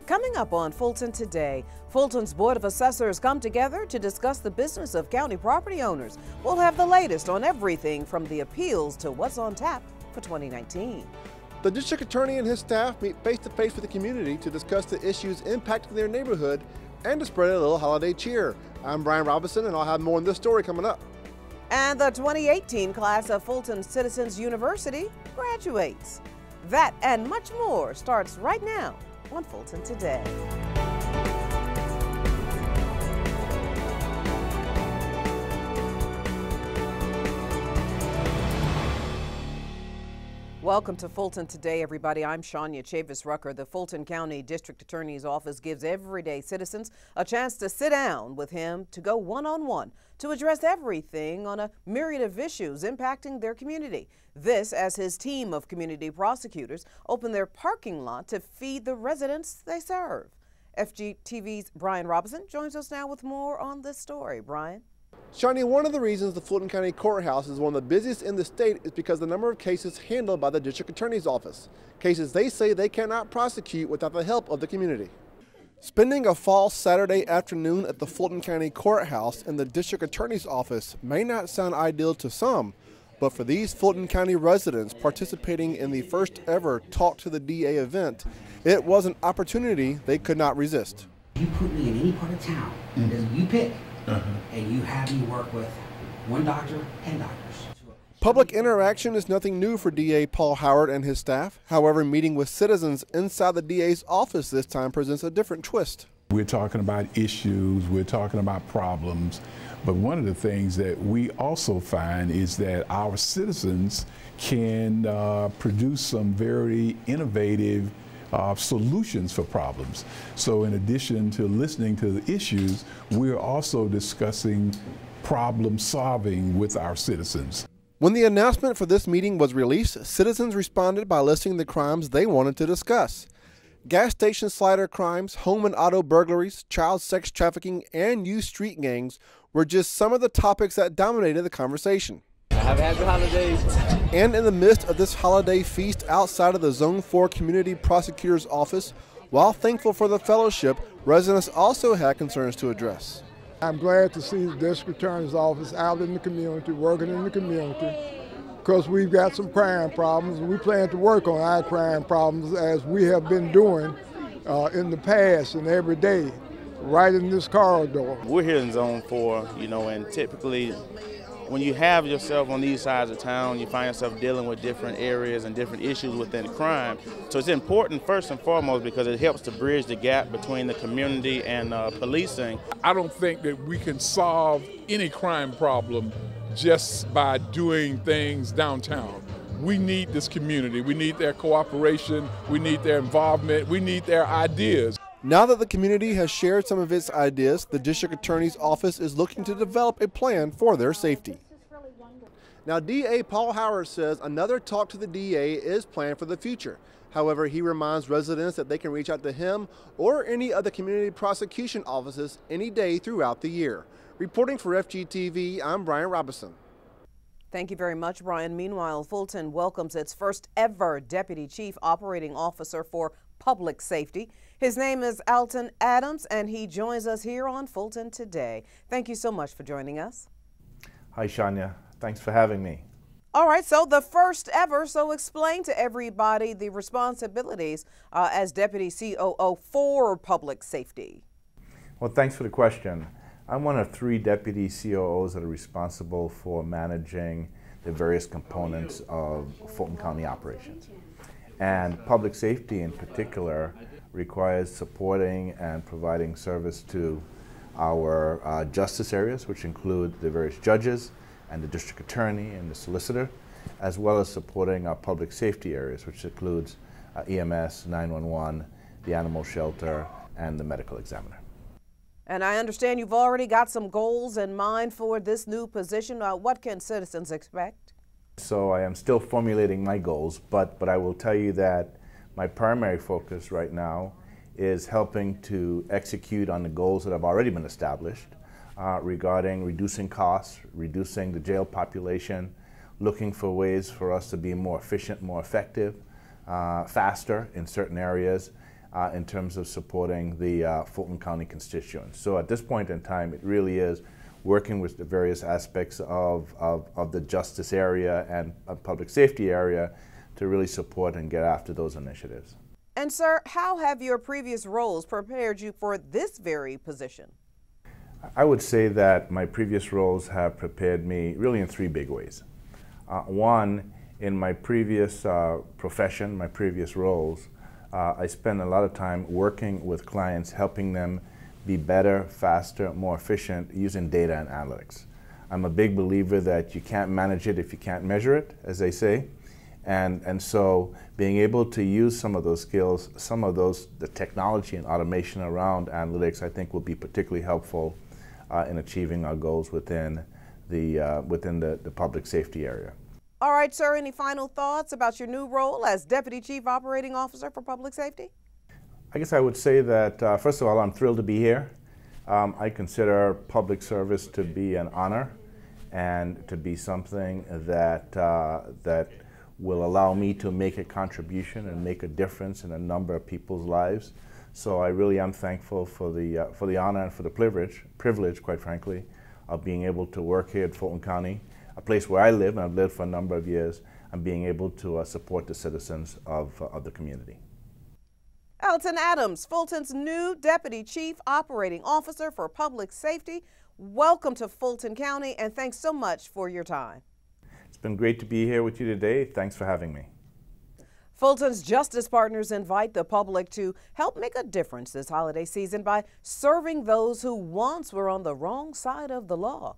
Coming up on Fulton Today, Fulton's Board of Assessors come together to discuss the business of county property owners. We'll have the latest on everything from the appeals to what's on tap for 2019. The district attorney and his staff meet face-to-face with the community to discuss the issues impacting their neighborhood and to spread a little holiday cheer. I'm Brian Robinson, and I'll have more on this story coming up. And the 2018 class of Fulton Citizens University graduates. That and much more starts right now on Fulton Today. Welcome to Fulton Today, everybody. I'm Shania Chavis-Rucker. The Fulton County District Attorney's Office gives everyday citizens a chance to sit down with him to go one-on-one to address everything on a myriad of issues impacting their community. This as his team of community prosecutors open their parking lot to feed the residents they serve. FGTV's Brian Robinson joins us now with more on this story. Brian? Shani, one of the reasons the Fulton County Courthouse is one of the busiest in the state is because the number of cases handled by the District Attorney's Office. Cases they say they cannot prosecute without the help of the community. Spending a fall Saturday afternoon at the Fulton County Courthouse in the District Attorney's Office may not sound ideal to some, but for these Fulton County residents participating in the first ever Talk to the DA event, it was an opportunity they could not resist. You put me in any part of town, you pick, and you have me work with one doctor, 10 doctors. Public interaction is nothing new for DA Paul Howard and his staff. However, meeting with citizens inside the DA's office this time presents a different twist. We're talking about issues, we're talking about problems, but one of the things that we also find is that our citizens can produce some very innovative solutions for problems. So in addition to listening to the issues, we're also discussing problem solving with our citizens. When the announcement for this meeting was released, citizens responded by listing the crimes they wanted to discuss. Gas station slider crimes, home and auto burglaries, child sex trafficking, and youth street gangs were just some of the topics that dominated the conversation. Have a happy holidays. And in the midst of this holiday feast outside of the Zone 4 Community Prosecutor's Office, while thankful for the fellowship, residents also had concerns to address. I'm glad to see the District Attorney's Office out in the community, working in the community, because we've got some crime problems, and we plan to work on our crime problems as we have been doing in the past and every day, right in this corridor. We're here in Zone 4, and typically when you have yourself on these sides of town, you find yourself dealing with different areas and different issues within crime. So it's important first and foremost because it helps to bridge the gap between the community and policing. I don't think that we can solve any crime problem just by doing things downtown. We need this community. We need their cooperation. We need their involvement. We need their ideas. Now that the community has shared some of its ideas, the District Attorney's Office is looking to develop a plan for their safety. Now, DA Paul Howard says another talk to the DA is planned for the future. However, he reminds residents that they can reach out to him or any other community prosecution offices any day throughout the year. Reporting for FGTV, I'm Brian Robinson. Thank you very much, Brian. Meanwhile, Fulton welcomes its first ever Deputy Chief Operating Officer for Public Safety. His name is Alton Adams, and he joins us here on Fulton Today. Thank you so much for joining us. Hi, Shania. Thanks for having me. All right, so the first ever, so explain to everybody the responsibilities as Deputy COO for Public Safety. Well, thanks for the question. I'm one of 3 deputy COOs that are responsible for managing the various components of Fulton County operations. And public safety in particular requires supporting and providing service to our justice areas, which include the various judges and the district attorney and the solicitor, as well as supporting our public safety areas, which includes EMS, 911, the animal shelter, and the medical examiner. And I understand you've already got some goals in mind for this new position. What can citizens expect? So I am still formulating my goals, but I will tell you that my primary focus right now is helping to execute on the goals that have already been established regarding reducing costs, reducing the jail population, looking for ways for us to be more efficient, more effective, faster in certain areas, in terms of supporting the Fulton County constituents. So at this point in time, it really is working with the various aspects of the justice area and public safety area to really support and get after those initiatives. And sir, how have your previous roles prepared you for this very position? I would say that my previous roles have prepared me really in three big ways. One, in my previous profession, my previous roles, I spent a lot of time working with clients, helping them be better, faster, more efficient using data and analytics. I'm a big believer that you can't manage it if you can't measure it, as they say. And so being able to use some of those skills, the technology and automation around analytics, I think will be particularly helpful in achieving our goals within the public safety area. All right, sir, any final thoughts about your new role as Deputy Chief Operating Officer for Public Safety? I guess I would say that, first of all, I'm thrilled to be here. I consider public service to be an honor and to be something that will allow me to make a contribution and make a difference in a number of people's lives. So I really am thankful for the honor and for the privilege, quite frankly, of being able to work here at Fulton County, a place where I live, and I've lived for a number of years, and being able to support the citizens of the community. Elton Adams, Fulton's new Deputy Chief Operating Officer for Public Safety. Welcome to Fulton County, and thanks so much for your time. It's been great to be here with you today. Thanks for having me. Fulton's Justice Partners invite the public to help make a difference this holiday season by serving those who once were on the wrong side of the law.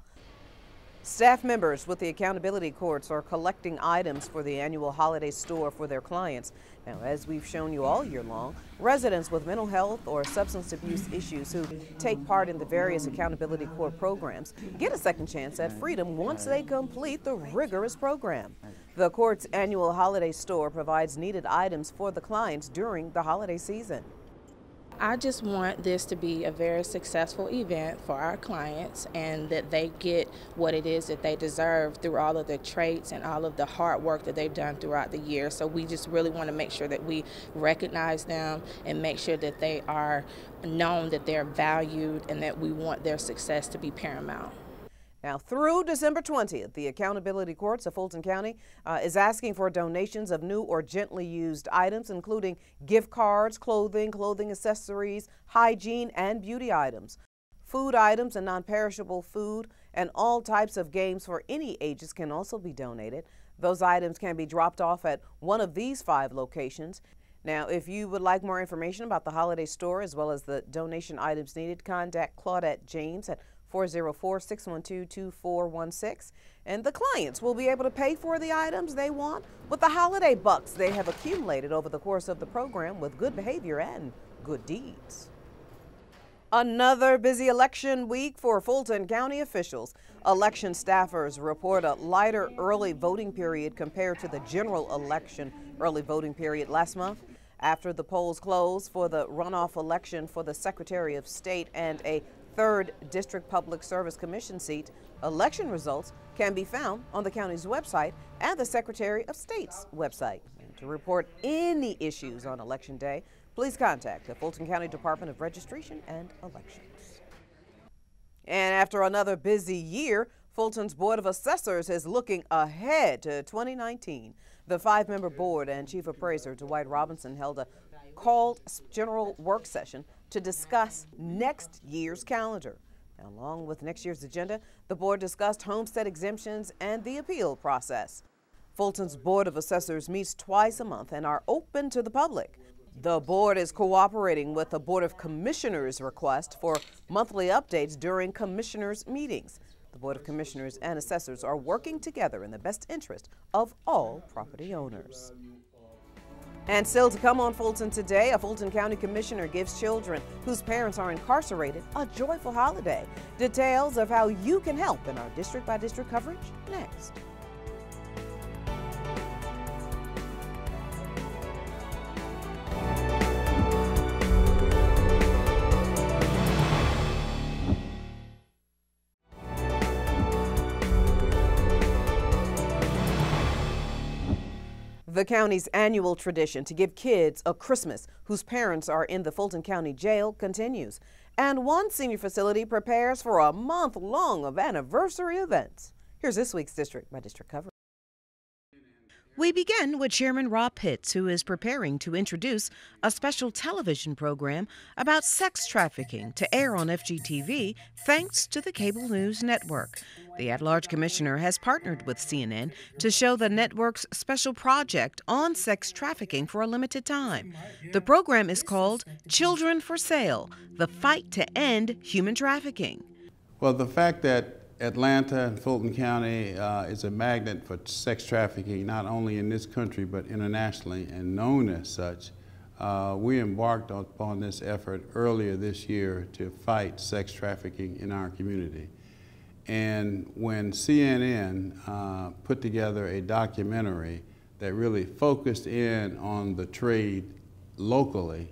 Staff members with the accountability courts are collecting items for the annual holiday store for their clients. Now, as we've shown you all year long, residents with mental health or substance abuse issues who take part in the various accountability court programs get a second chance at freedom once they complete the rigorous program. The court's annual holiday store provides needed items for the clients during the holiday season. I just want this to be a very successful event for our clients, and that they get what it is that they deserve through all of the traits and all of the hard work that they've done throughout the year. So we just really want to make sure that we recognize them and make sure that they are known, that they're valued, and that we want their success to be paramount. Now, through December 20th, the Accountability Courts of Fulton County is asking for donations of new or gently used items, including gift cards, clothing accessories, hygiene and beauty items, food items and non-perishable food, and all types of games for any ages can also be donated. Those items can be dropped off at one of these 5 locations. Now, if you would like more information about the holiday store as well as the donation items needed, contact Claudette James at 404-612-2416, and the clients will be able to pay for the items they want with the holiday bucks they have accumulated over the course of the program with good behavior and good deeds. Another busy election week for Fulton County officials. Election staffers report a lighter early voting period compared to the general election early voting period last month. After the polls closed for the runoff election for the Secretary of State and a 3rd District Public Service Commission seat, election results can be found on the county's website and the Secretary of State's website. And to report any issues on Election Day, please contact the Fulton County Department of Registration and Elections. And after another busy year, Fulton's Board of Assessors is looking ahead to 2019. The 5-member board and Chief Appraiser Dwight Robinson held a called general work session to discuss next year's calendar. Now, along with next year's agenda, the board discussed homestead exemptions and the appeal process. Fulton's Board of Assessors meets twice a month and are open to the public. The board is cooperating with the Board of Commissioners' request for monthly updates during commissioners' meetings. The Board of Commissioners and assessors are working together in the best interest of all property owners. And still to come on Fulton Today, a Fulton County Commissioner gives children whose parents are incarcerated a joyful holiday. Details of how you can help in our district-by-district coverage next. The county's annual tradition to give kids a Christmas whose parents are in the Fulton County Jail continues. And one senior facility prepares for a month-long of anniversary events. Here's this week's District by District coverage. We begin with Chairman Rob Pitts, who is preparing to introduce a special television program about sex trafficking to air on FGTV thanks to the cable news network. The at-large commissioner has partnered with CNN to show the network's special project on sex trafficking for a limited time. The program is called Children for Sale, the fight to end human trafficking. Well, the fact that Atlanta and Fulton County is a magnet for sex trafficking, not only in this country but internationally, and known as such. We embarked upon this effort earlier this year to fight sex trafficking in our community. And when CNN put together a documentary that really focused in on the trade locally,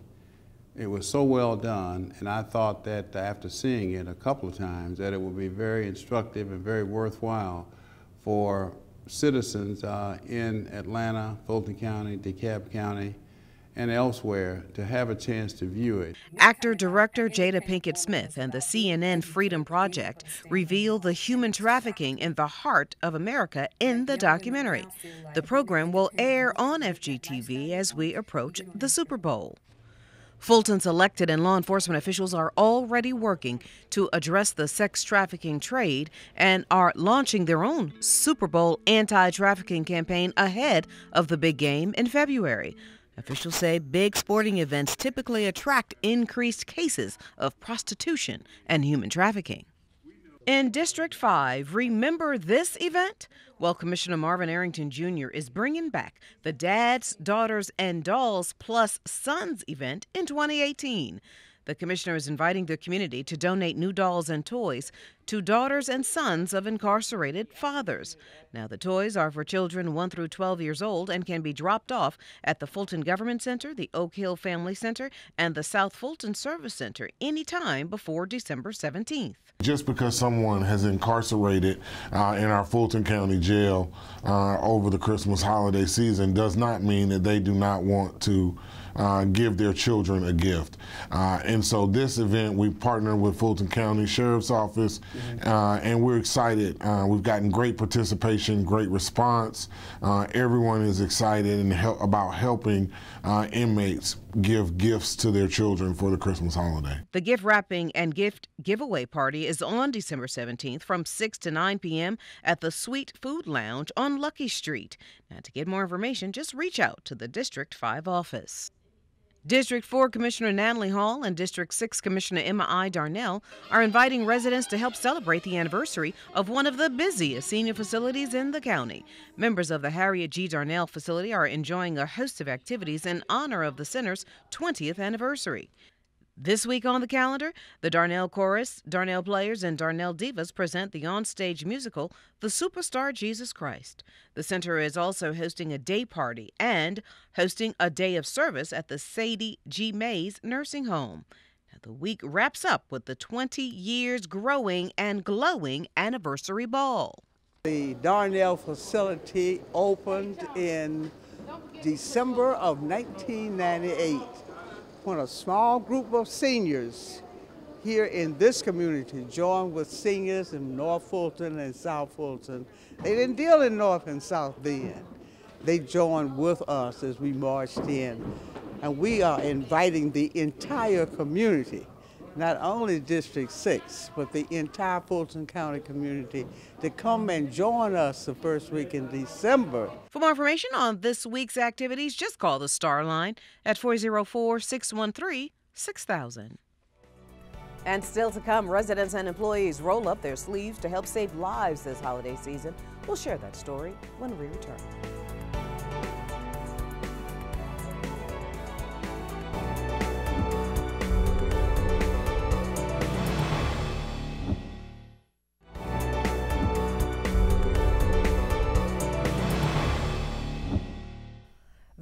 it was so well done, and I thought that after seeing it a couple of times that it would be very instructive and very worthwhile for citizens in Atlanta, Fulton County, DeKalb County, and elsewhere to have a chance to view it. Actor-director Jada Pinkett Smith and the CNN Freedom Project reveal the human trafficking in the heart of America in the documentary. The program will air on FGTV as we approach the Super Bowl. Fulton's elected and law enforcement officials are already working to address the sex trafficking trade and are launching their own Super Bowl anti-trafficking campaign ahead of the big game in February. Officials say big sporting events typically attract increased cases of prostitution and human trafficking. In District 5, remember this event? Well, Commissioner Marvin Arrington Jr. is bringing back the Dads, Daughters, and Dolls Plus Sons event in 2018. The commissioner is inviting the community to donate new dolls and toys to daughters and sons of incarcerated fathers. Now, the toys are for children 1 through 12 years old and can be dropped off at the Fulton Government Center, the Oak Hill Family Center, and the South Fulton Service Center anytime before December 17th. Just because someone has incarcerated in our Fulton County Jail over the Christmas holiday season does not mean that they do not want to give their children a gift. And so this event, we partner with Fulton County Sheriff's Office, and we're excited. We've gotten great participation, great response. Everyone is excited about helping inmates give gifts to their children for the Christmas holiday. The gift wrapping and gift giveaway party is on December 17th from 6 to 9 p.m. at the Sweet Food Lounge on Lucky Street. Now, to get more information, just reach out to the District 5 office. District 4 Commissioner Natalie Hall and District 6 Commissioner Emma I. Darnell are inviting residents to help celebrate the anniversary of one of the busiest senior facilities in the county. Members of the Harriet G. Darnell facility are enjoying a host of activities in honor of the center's 20th anniversary. This week on the calendar, the Darnell Chorus, Darnell Players, and Darnell Divas present the onstage musical, The Superstar Jesus Christ. The center is also hosting a day party and hosting a day of service at the Sadie G. Mays Nursing Home. Now, the week wraps up with the 20 years growing and glowing anniversary ball. The Darnell facility opened in December of 1998. When a small group of seniors here in this community joined with seniors in North Fulton and South Fulton. They didn't deal in North and South then. They joined with us as we marched in. And we are inviting the entire community, not only District 6, but the entire Fulton County community to come and join us the first week in December. For more information on this week's activities, just call the Star Line at 404-613-6000. And still to come, residents and employees roll up their sleeves to help save lives this holiday season. We'll share that story when we return.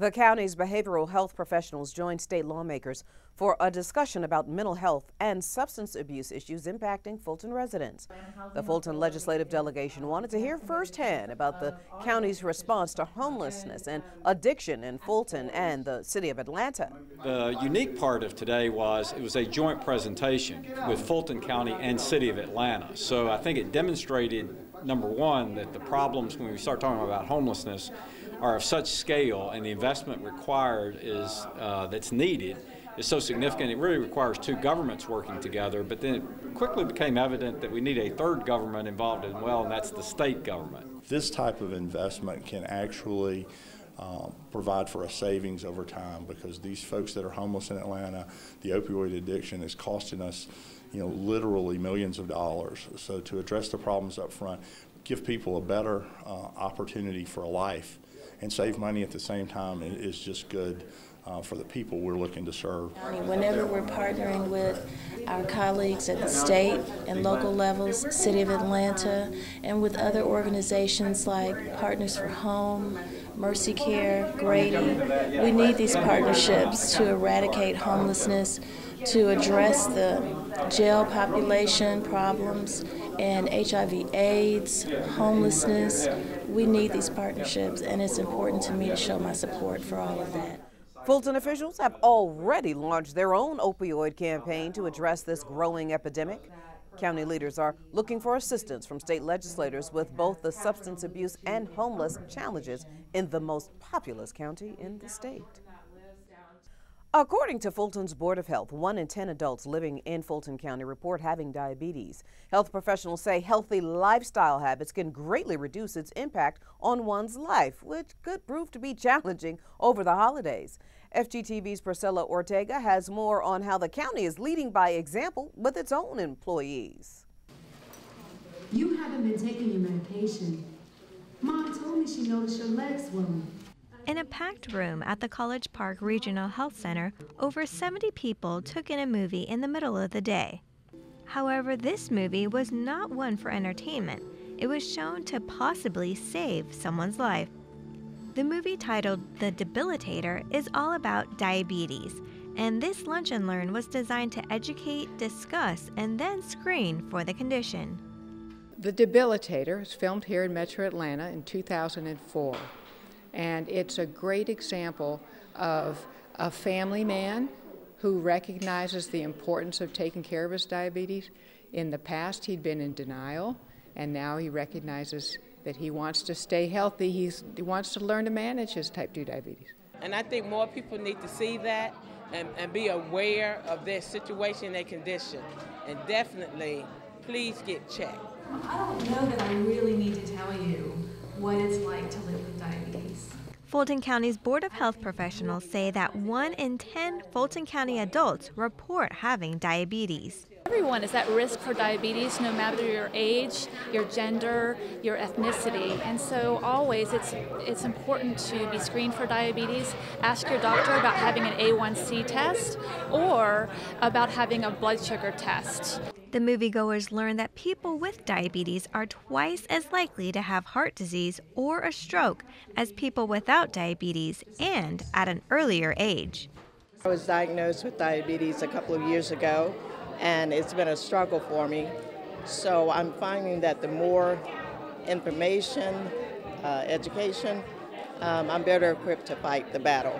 The county's behavioral health professionals joined state lawmakers for a discussion about mental health and substance abuse issues impacting Fulton residents. The Fulton legislative delegation wanted to hear firsthand about the county's response to homelessness and addiction in Fulton and the city of Atlanta. The unique part of today was it was a joint presentation with Fulton County and city of Atlanta. So I think it demonstrated, number one, that the problems when we start talking about homelessness are of such scale, and the investment required is that's needed is so significant. It really requires two governments working together, but then it quickly became evident that we need a third government involved as well, and that's the state government. This type of investment can actually provide for a savings over time, because these folks that are homeless in Atlanta, the opioid addiction is costing us, literally millions of dollars. So to address the problems up front, give people a better opportunity for a life, and save money at the same time is just good for the people we're looking to serve. Whenever we're partnering with our colleagues at the state and local levels, City of Atlanta, and with other organizations like Partners for Home, Mercy Care, Grady, we need these partnerships to eradicate homelessness, to address the jail population problems and HIV/AIDS, homelessness. We need these partnerships, and it's important to me to show my support for all of that. Fulton officials have already launched their own opioid campaign to address this growing epidemic. County leaders are looking for assistance from state legislators with both the substance abuse and homeless challenges in the most populous county in the state. According to Fulton's Board of Health, 1 in 10 adults living in Fulton County report having diabetes. Health professionals say healthy lifestyle habits can greatly reduce its impact on one's life, which could prove to be challenging over the holidays. FGTV's Priscilla Ortega has more on how the county is leading by example with its own employees. You haven't been taking your medication. Mom told me she noticed your legs swollen. In a packed room at the College Park Regional Health Center, over 70 people took in a movie in the middle of the day. However, this movie was not one for entertainment. It was shown to possibly save someone's life. The movie, titled The Debilitator, is all about diabetes, and this Lunch and Learn was designed to educate, discuss, and then screen for the condition. The Debilitator is filmed here in Metro Atlanta in 2004. And it's a great example of a family man who recognizes the importance of taking care of his diabetes. In the past, he'd been in denial, and now he recognizes that he wants to stay healthy. He wants to learn to manage his type 2 diabetes. And I think more people need to see that and be aware of their situation, their condition. And definitely, please get checked. I don't know that I really need to tell you what it's like to live with diabetes. Fulton County's Board of Health professionals say that 1 in 10 Fulton County adults report having diabetes. Everyone is at risk for diabetes, no matter your age, your gender, your ethnicity, and so always it's important to be screened for diabetes. Ask your doctor about having an A1C test or about having a blood sugar test. The moviegoers learn that people with diabetes are twice as likely to have heart disease or a stroke as people without diabetes, and at an earlier age. I was diagnosed with diabetes a couple of years ago, and it's been a struggle for me. So I'm finding that the more information, education, I'm better equipped to fight the battle.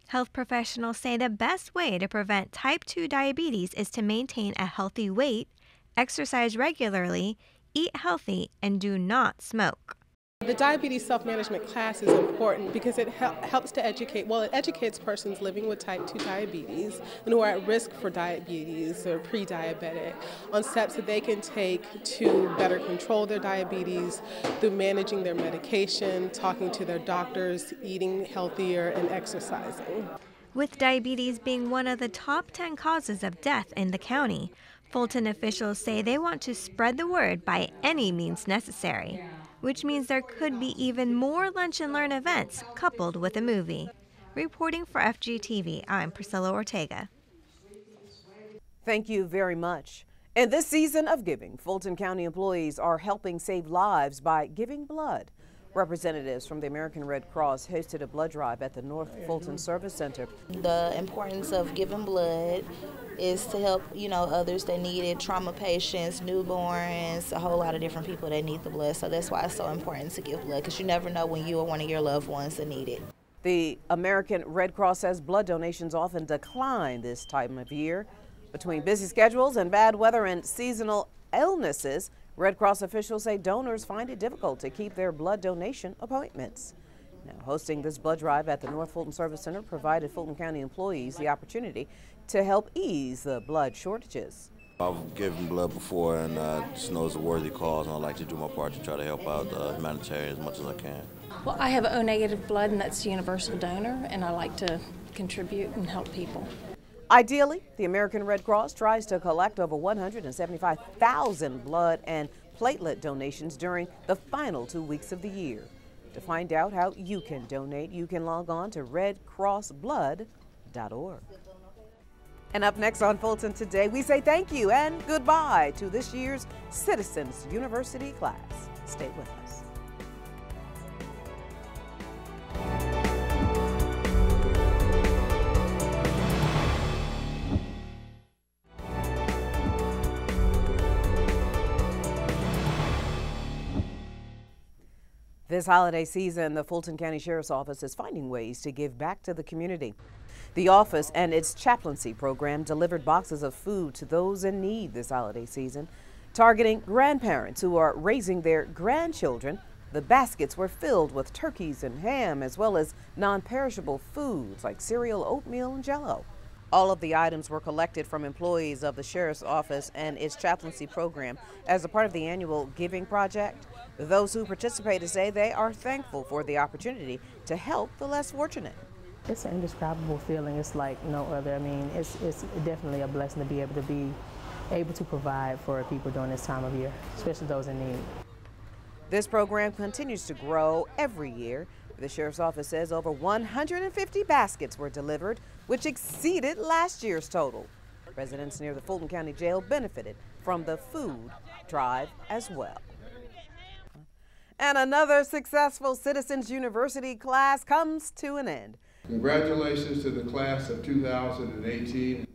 Health professionals say the best way to prevent type 2 diabetes is to maintain a healthy weight, exercise regularly, eat healthy, and do not smoke. The diabetes self-management class is important because it helps to educate, it educates persons living with type 2 diabetes and who are at risk for diabetes or pre-diabetic on steps that they can take to better control their diabetes through managing their medication, talking to their doctors, eating healthier, and exercising. With diabetes being one of the top 10 causes of death in the county, Fulton officials say they want to spread the word by any means necessary, which means there could be even more Lunch and Learn events coupled with a movie. Reporting for FGTV, I'm Priscilla Ortega. Thank you very much. In this season of giving, Fulton County employees are helping save lives by giving blood. Representatives from the American Red Cross hosted a blood drive at the North Fulton Service Center. The importance of giving blood is to help, others that need it, trauma patients, newborns, a whole lot of different people that need the blood. So that's why it's so important to give blood, because you never know when you or one of your loved ones that need it. The American Red Cross says blood donations often decline this time of year. Between busy schedules and bad weather and seasonal illnesses, Red Cross officials say donors find it difficult to keep their blood donation appointments. Now, hosting this blood drive at the North Fulton Service Center provided Fulton County employees the opportunity to help ease the blood shortages. I've given blood before, and just know it's a worthy cause, and I like to do my part to try to help out humanitarian as much as I can. Well, I have O-negative blood, and that's universal donor, and I like to contribute and help people. Ideally, the American Red Cross tries to collect over 175,000 blood and platelet donations during the final 2 weeks of the year. To find out how you can donate, you can log on to redcrossblood.org. And up next on Fulton Today, we say thank you and goodbye to this year's Citizens University class. Stay with us. This holiday season, the Fulton County Sheriff's Office is finding ways to give back to the community. The office and its chaplaincy program delivered boxes of food to those in need this holiday season, targeting grandparents who are raising their grandchildren. The baskets were filled with turkeys and ham, as well as non-perishable foods like cereal, oatmeal, and Jell-O. All of the items were collected from employees of the Sheriff's Office and its chaplaincy program as a part of the annual Giving Project. Those who participated say they are thankful for the opportunity to help the less fortunate. It's an indescribable feeling. It's like no other. I mean, it's definitely a blessing to be able to provide for people during this time of year, especially those in need. This program continues to grow every year. The Sheriff's Office says over 150 baskets were delivered, which exceeded last year's total. Residents near the Fulton County Jail benefited from the food drive as well. And another successful Citizens University class comes to an end. Congratulations to the class of 2018.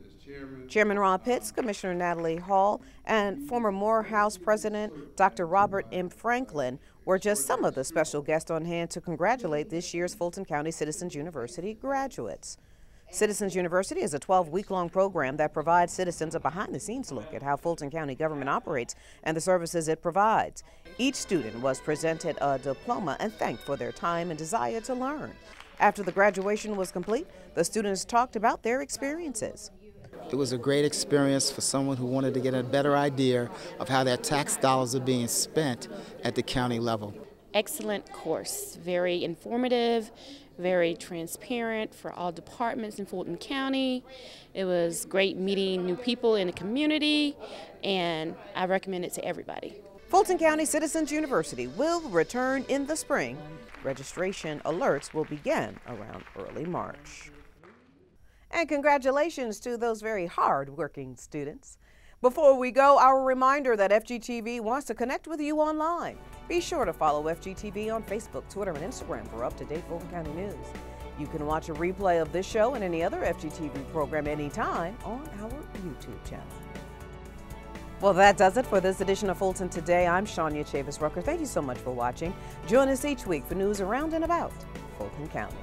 Chairman Ron Pitts, Commissioner Natalie Hall, and former Morehouse President Dr. Robert M. Franklin were just some of the special guests on hand to congratulate this year's Fulton County Citizens University graduates. Citizens University is a 12-week-long program that provides citizens a behind-the-scenes look at how Fulton County government operates and the services it provides. Each student was presented a diploma and thanked for their time and desire to learn. After the graduation was complete, the students talked about their experiences. It was a great experience for someone who wanted to get a better idea of how their tax dollars are being spent at the county level. Excellent course, very informative, very transparent for all departments in Fulton County. It was great meeting new people in the community, and I recommend it to everybody. Fulton County Citizens University will return in the spring. Registration alerts will begin around early March. And congratulations to those very hard-working students. Before we go, our reminder that FGTV wants to connect with you online. Be sure to follow FGTV on Facebook, Twitter, and Instagram for up-to-date Fulton County news. You can watch a replay of this show and any other FGTV program anytime on our YouTube channel. Well, that does it for this edition of Fulton Today. I'm Shania Chavis-Rucker. Thank you so much for watching. Join us each week for news around and about Fulton County.